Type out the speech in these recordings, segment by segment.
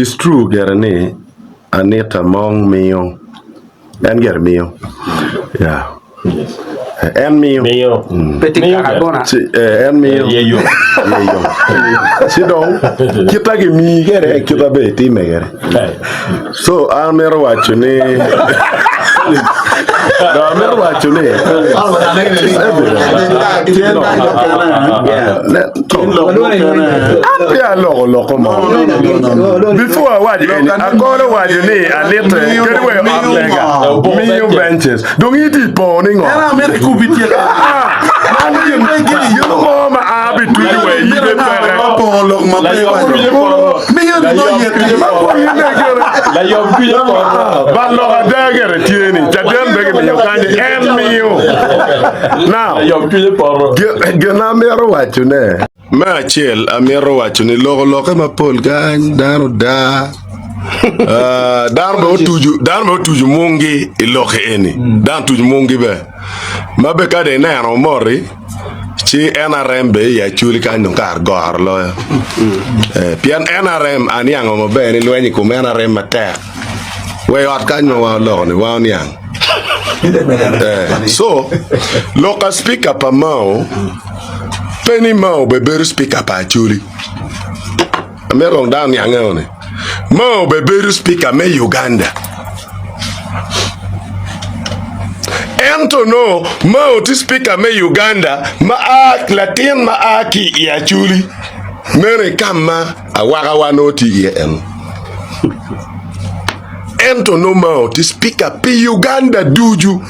is true, Gerani, Anita Mong Mio, and get Mio. Yeah. And Mio. Mio. Petit Carabona. And Mio. Yeah. Sidong, kita gi mi gere, kita be ti me gere. So, I'm never watching it. No, I'm never watching it. Yeah, loco, before I watch it, I go to watch it, I need to get away off me benches. Don't eat it, boning on. I'm going to be here. You know, my habit to the way you get back. Ma chiel amero wacho ni logo ma pol gan dano da darbo tuju mungi iloke eni dan tuju mungi be mabe kade na no mori chi NRM be ya chuli kan no kar gor lo pian NRM aniango mo be ni lwenyi ku NRM mate we ot kan no wa lo ni wa niang so local speaker pa mao Penny Mao beberu speaker pa chuli. Amerong down yang one. Mao beberu speaker me Uganda. Antono Mao ti speaker me Uganda ma ak Latin ma aki ya chuli. Mere kama awara wanoti ye en. Antono Mao ti speaker pi Uganda duju.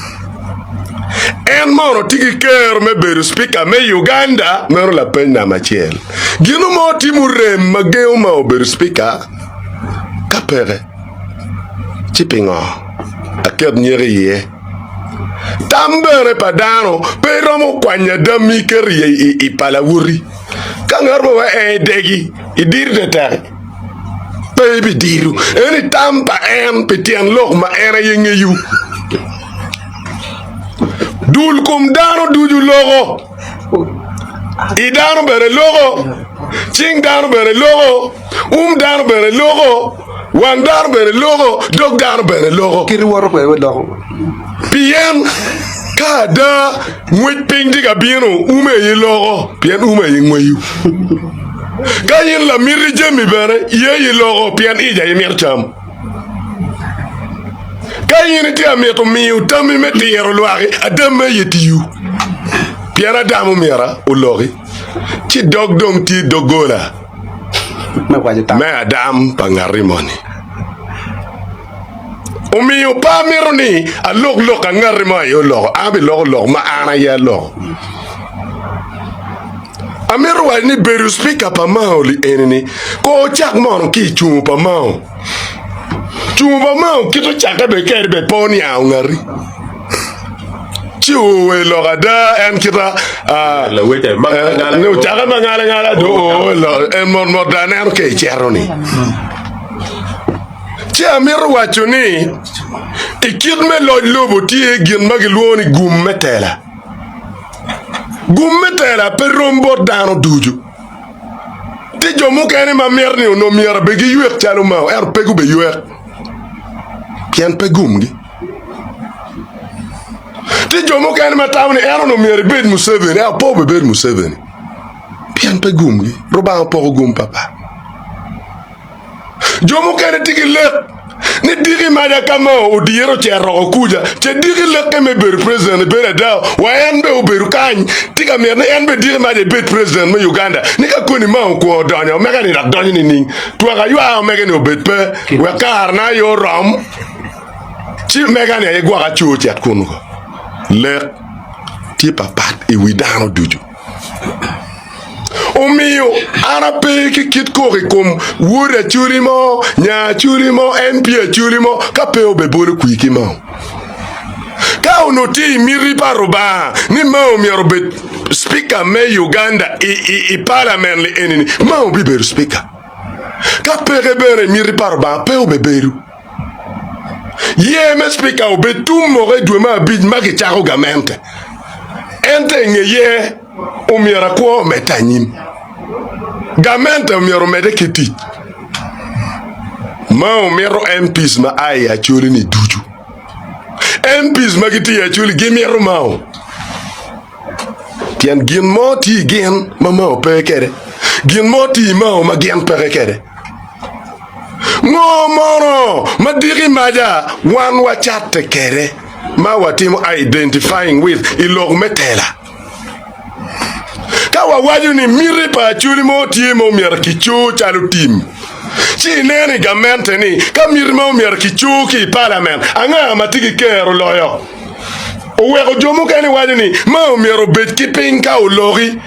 En moro tigi ker me beru speaker me Uganda mero la pena machiel. Gino mo timurem mageo ma beru speaker kapere chipingo aked nyeri ye tambere padano pero mo kwanya dami keri I palawuri kangarbo wa degi idir de tare baby diru eni tampa en petian lok ma era yengeyu Dul kum dano duju logo. Idano bere logo. Ching dano bere logo. Dano bere logo. Wan dano bere logo. Dog dano bere logo. Kiri waro kwa logo. Pien kada mwit ping diga bieno ye logo. Pien ye ngweyu. Kayin la miri jemi bere ye logo pien ija ye mircham. Kayin ti ameto miu tami metiero luari adame yetiyu. Piera damu mira ulori. Chi dog dong ti dogola. Me adam pangarimoni. Umiu pa mironi a lok angarima yo lok. Abi lok ma ana ya lok. Amiru wa ni beru speaker pa mao li enini. Ko chak mon ki chumu pa mao. Chumba mao kito chaka be kerbe poni a ngari. Chiwe logada en kita la wete mangala no chaka mangala do lo en mon daner ke cheroni. Chi amiru wachoni ikidme lo lobo tie gin magilwoni gummetela. Gummetela per rombo dano duju. Ti jomu kene ma merni no miera be gi yuek chalu mao er pegu be yuek. Pian pegumgi. Ti jomo kan matawni ero no mier bed Museveni a po be bed Museveni. Pian pegumgi roba po gum papa. Jomo kan tigi lek ni digi maja kama o diero cherro kuja che digi lek me ber president ber da wa en be o beru kan tiga mer ne en be digi maja bet president me Uganda ni ka koni ma ko donyo me ka ni da donyo ni ning to ga yo me ga ni obet pe we kar na yo ram chi megane ye gwa ka chuo chat kunu ko le ti papat e widano duju Omiyo ana pe kit ko kom wura churimo nya churimo NP churimo ka pe obebole kuiki ma ka onoti miri paroba ni ma o mirobe speaker me Uganda i parliament le enini ma o biberu speaker ka pe rebere miri paroba pe obeberu Ye me speaker obe tout more dwe ma bid magi charo gamente. Ente ngeye umiara kwa metanyim. Gamente umiara mede kiti. Mao mero MPs ma ai achuli ni duju. MPs magiti achuli gimero mao. Tian gin moti gen ma mao pe kere. Gin moti mao ma gen pe kere. Ngo moro madiri maja wan wachate kere. Ma watimo identifying with ilog metela. Kawa waju ni miri pa achuli moti mo mier kichu chalu tim. Si neni gamente ni kamir ma umier kichuki parliament anga matigi kero loyo owego jomu kani wajini ma umiero bet kiping ka ulori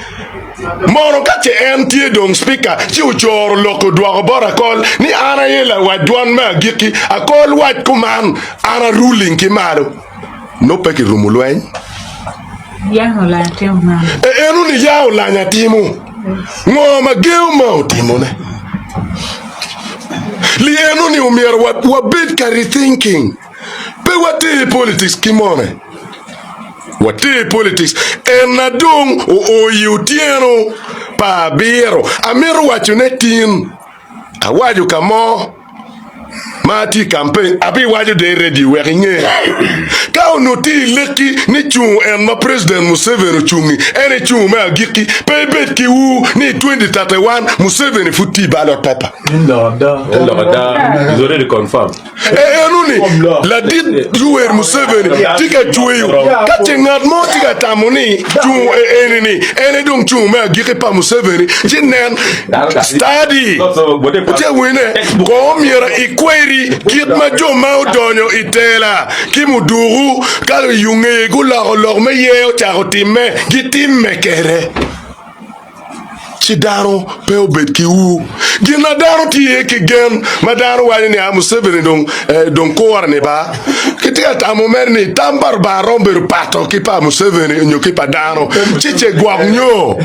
moro kache entie dong speaker chi uchoro loko dwago bora kol ni ana yela wadwan ma giki akol waj kuman ana ruling kimalo no peki rumulwen Yaho la timu enu ni yao la nyatimu ngoma geu ma utimu ne lienu ni umier wa bit ka rethinking pe wati politics kimone wati politics enadung o yutieno pa biro amiru wachune tin awaju kamo mati campaign abi waju de ready weringe ka onoti leki ni chung en ma president Museveni chungi ene chung ma giki pe bet ki wu ni 2031 Museveni futi ballot paper Ils auraient de confirm. enuni la dit jouer Museveni tika tueyo kati ngadmo tika tamoni chung enini ene dong chung ma giki pa Museveni jinen study je wine ko mira ikweri kit ma jo ma odonyo itela kimuduru kalo yunge gula lor me ye o charotime gitime kere chidaro pe obet ki u gina daro ti ke gen madaro wani ni Museveni don ko warne ba kitika tamu merni tambar ba romber pato ki pa Museveni nyo ki pa daro chiche gwagnyo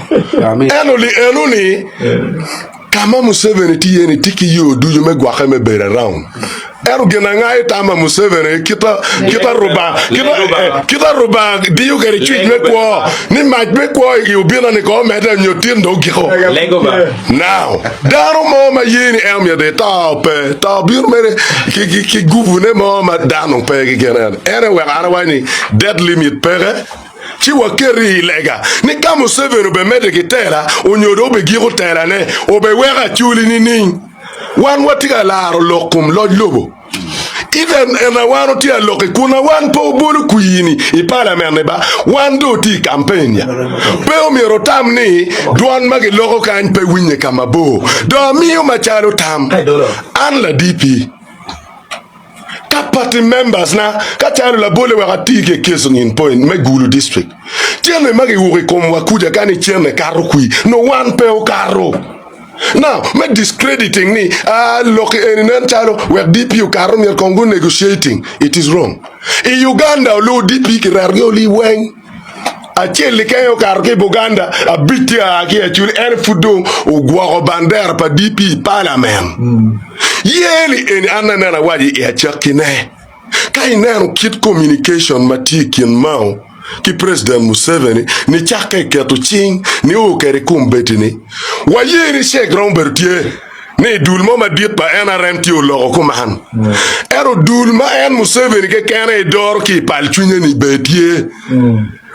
enoni kama Museveni ti yeni tiki yo duju me gwa me bere round eru gena ngai tama Museveni kita roba diu gari tweet me ko ni match me ko yu bina ni ko meta nyotin do giko now daro mo ma yeni emya de ta bir mere ki gouverne mo ma dano pe gena ere we ara wani dead limit pere chi wakeri lega ni kama Museveni be mede kitela onyodo be giro tela ne obe wera chuli ni wan watiga laro lokum lobo even ena wano tia loke kuna wan po bolu kuyini I parliament ba wan do ti campaign ya pe o miro tam ni duan magi loko kan pe winye kama bo do miyo machalo tam an la DP party members na kachalo la bole wakati ke keso in point megulu district tiene magi wuri komwa kuja kani tiene karo kui no one pe o karo now me discrediting ni look in chalo where DP karo mi kongo negotiating it is wrong in Uganda lo DP kirargo li wen acheli kayo karke Buganda abitia ki achuli en fudo ogwa bandera pa DP parliament yeli en anana waji e chakine kai nero kit communication matikin mao ki president Museveni ni chake keto ching ni o kere kumbetini wayeri che grand bertier ni dulmo ma dit pa NRM ti o logo kuman ero dulma en Museveni ke kene dor ki palchunya ni betie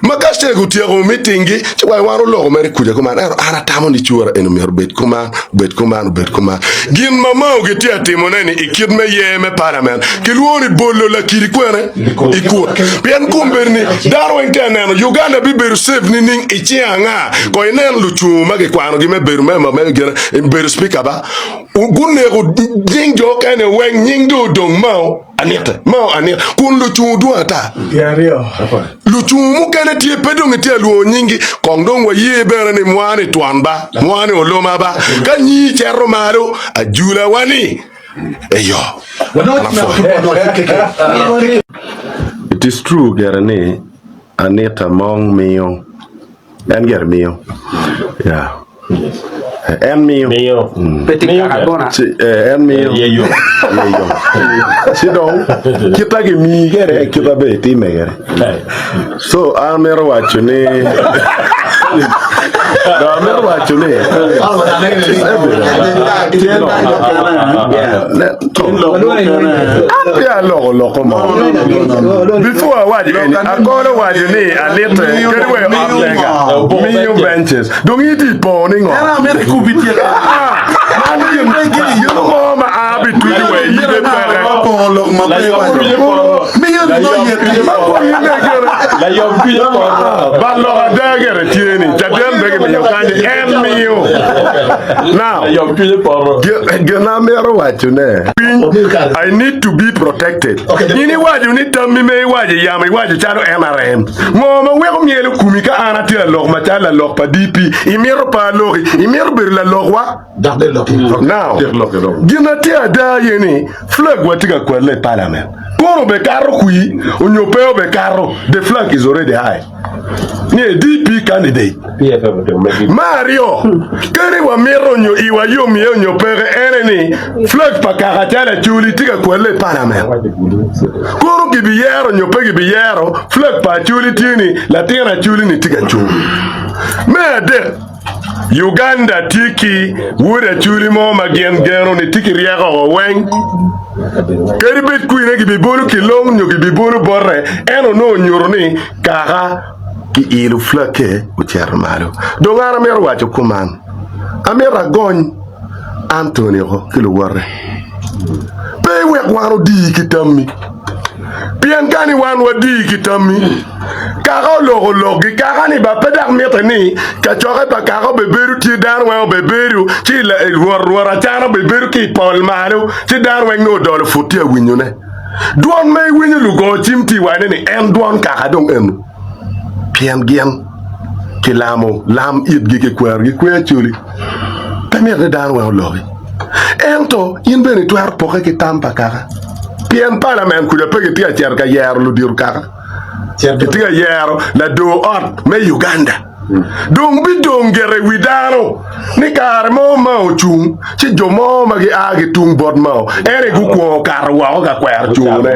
makaste gutiero meetingi chwa waro logo mere kuja kuman ero ana tamo ni chuara eno mer bet kuman gin mama o geti atimone ni ikidme yeme parliament kilwoni bollo la kiri kwene iku bien kumberni daro interne Uganda bi beru save ni ning ichianga ko inen luchu mage kwano gi me beru mema me gena beru speaker ba ugunego dingjo kene wen nyingdo dong mao anita kun luchu duata luchu mu kene tie pedong tie luo nyingi kongdong wa ye bere ni mwani twanba mwani oloma ba kanyi chero maro ajula wani eyo it is true gerane anita mong miyo and ger miyo yeah en miyo Petit carbona. en miyo yeyo sidon kita gi mi gere kita be ti megere so amero wacho ni amero wacho ni ya loko mo before waji ni akolo waji ni alete kedwe aflega million benches don't eat it pawning Era mere kubiti and you know ma abi to the way you dey pere La yo piyo ko. ballo adagere tieni jadem bege me yokande emio now La yo piyo ko. gena mero wacho ne I need to be protected ini waji ni tammi me waji yama waji charo NRM ngoma wego mielo kumika anati la lok machala lok pa DP imero pa lori imero ber la lokwa now gina ti ada yeni flag watiga kwele parliament koro be karo kui onyopeo be karo the flag is already high ni DP candidate Mario kere wa mero nyo iwa yomi nyo pere eneni flag pa karatala chuli tiga kwele parliament koro kibiyero nyo pe kibiyero flag pa chuli tini latina chuli ni tiga chuli mede Uganda tiki wuda chuli mo magien gero ni tiki riaga o weng keri bet kuine ki bibulu kilong nyo ki bibulu borre eno no nyuro ni kaka ki ilu flake ucher malo dongara mer wacho kuman amera gony Anthony ho kilo warre pe wek waro di kitami pian kani wan wadi kitami kaka logi kaka ni ba pedak metani ka chore pa kaka beberu ti dar wa beberu ti la ruara chara beberu ki pol maru ti dar wa no dol futi awinyo ne duon me winyo lugo chimti wane ni en duon kaka dong en pian gien kilamo lam idgi ke kwer gi kwer chuli tamir de dar wa logi ento yin beni tuar poke ki tampa kaka pian parliament kuja pege tia cerka yer lu dir kaka tiga yero la do ot me Uganda dong bi dong gere widaro ni kar mo ma chung ci jomo magi agi tung bot ma ere gu ko kar wa ga kwer chung ne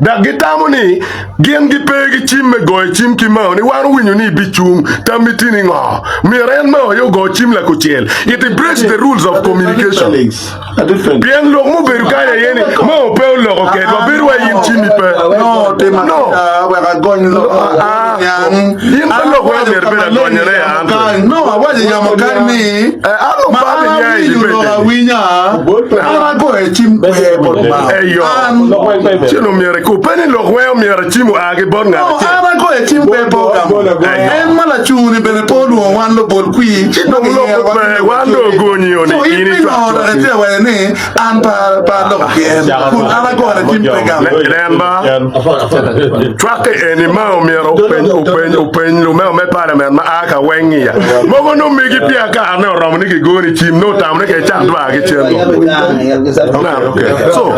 da gitamo ni gen gi pegi chimme go chim ki ma ni waru winyu ni bi chung tamitini ngo mi ren ma yo go chim la ko chiel it breaks the rules of communication bien lo mo beru ka yene mo pe lo ko ke do beru yin chimi pe no te ma wa ga gon lo yin lo ko beru no, awaje ya makani. Alo babe nya Lo winya. Ala go e chim pe botma. Eyo. Chino miere ko peni lo weo miere chimu age bon nga. No, ala go e chim pe botma. En mala chuni bene polu wan lo bol kui. Chino lo pe wando goni oni ini twa. No, te wa ni an pa lo gen. Ala go e chim pe gam. Lemba. Trake eni ma miere open lo me para ma aka wengi ya mogo no migi pia ka na rom ni ki goni chim no tam ne ke chat ba ke chen so